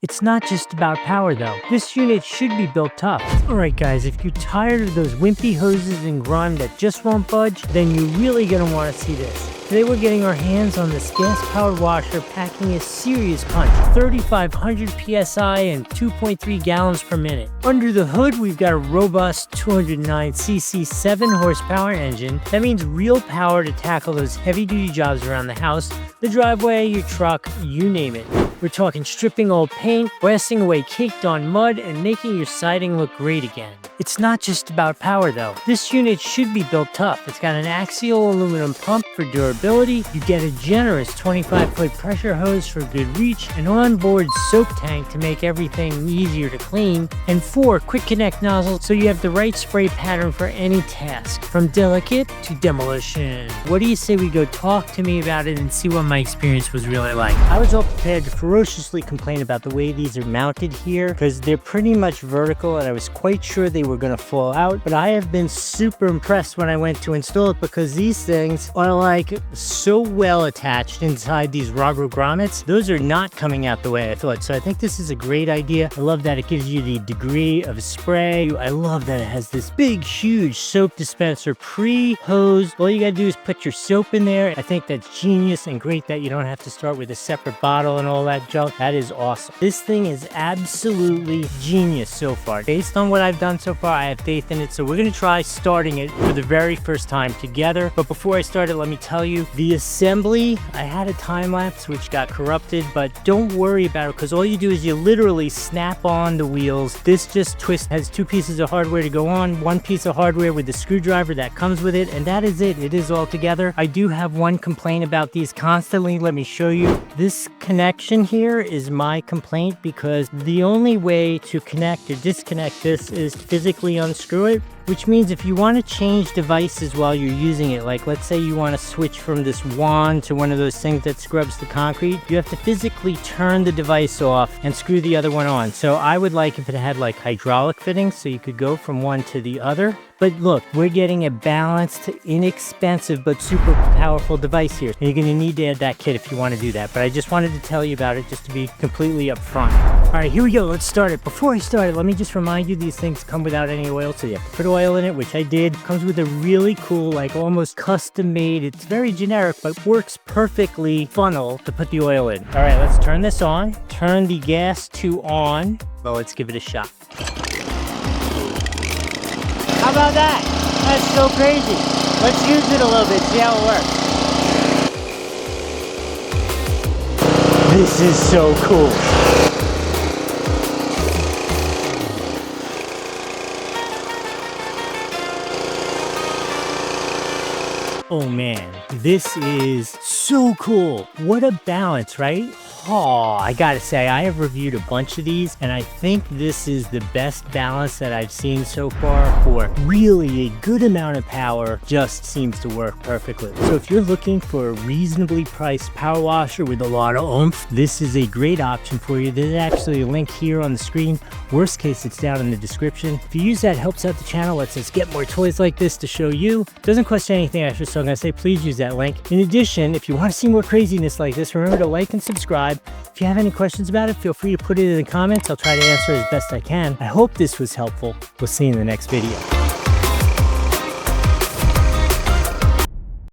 It's not just about power though. This unit should be built tough. Alright guys, if you're tired of those wimpy hoses and grime that just won't budge, then you're really gonna want to see this. Today we're getting our hands on this gas-powered washer packing a serious punch. 3,500 PSI and 2.3 gallons per minute. Under the hood, we've got a robust 209cc 7-horsepower engine. That means real power to tackle those heavy-duty jobs around the house, the driveway, your truck, you name it. We're talking stripping old paint, blasting away caked-on mud, and making your siding look great again. It's not just about power though. This unit should be built tough. It's got an Axial aluminum pump for durability. You get a generous 25-foot pressure hose for good reach, an onboard soap tank to make everything easier to clean, and 4 quick connect nozzles so you have the right spray pattern for any task, from delicate to demolition. What do you say we go talk to me about it and see what my experience was really like? I was all prepared to ferociously complain about the way these are mounted here because they're pretty much vertical and I was quite sure they were going to fall out, but I have been super impressed when I went to install it because these things are like so well attached inside these rubber grommets. Those are not coming out the way I thought, so I think this is a great idea. I love that it gives you the degree of spray. I love that it has this big huge soap dispenser pre-hosed. All you gotta do is put your soap in there. I think that's genius and great that you don't have to start with a separate bottle and all that junk. That is awesome. This thing is absolutely genius so far. Based on what I've done so far, I have faith in it, so we're gonna try starting it for the very first time together. But before I start it, let me tell you, the assembly, I had a time lapse which got corrupted, but don't worry about it because all you do is you literally snap on the wheels. This just twists, has 2 pieces of hardware to go on, 1 piece of hardware with the screwdriver that comes with it, and that is it. It is all together. I do have one complaint about these constantly. Let me show you. This connection here is my complaint because the only way to connect or disconnect this is to physically unscrew it, which means if you want to change devices while you're using it, like let's say you want to switch from this wand to one of those things that scrubs the concrete, you have to physically turn the device off and screw the other one on. So I would like if it had like hydraulic fittings so you could go from one to the other. But look, we're getting a balanced, inexpensive, but super powerful device here. And you're going to need to add that kit if you want to do that. But I just wanted to tell you about it just to be completely upfront. All right, here we go. Let's start it. Before I start it, let me just remind you these things come without any oil. So you have to put oil in it, which I did. Comes with a really cool, like almost custom made, it's very generic, but works perfectly funnel to put the oil in. All right, let's turn this on. Turn the gas to on. Well, let's give it a shot. How about that? That's so crazy. Let's use it a little bit, see how it works. This is so cool. Oh man, this is so cool. What a balance, right? Oh, I gotta say, I have reviewed a bunch of these, and I think this is the best balance that I've seen so far for really a good amount of power. Just seems to work perfectly. So if you're looking for a reasonably priced power washer with a lot of oomph, this is a great option for you. There's actually a link here on the screen. Worst case, it's down in the description. If you use that, it helps out the channel, lets us get more toys like this to show you. Doesn't cost you anything extra, so I'm gonna say please use that link. In addition, if you want to see more craziness like this, remember to like and subscribe. If you have any questions about it, feel free to put it in the comments. I'll try to answer as best I can. I hope this was helpful. We'll see you in the next video.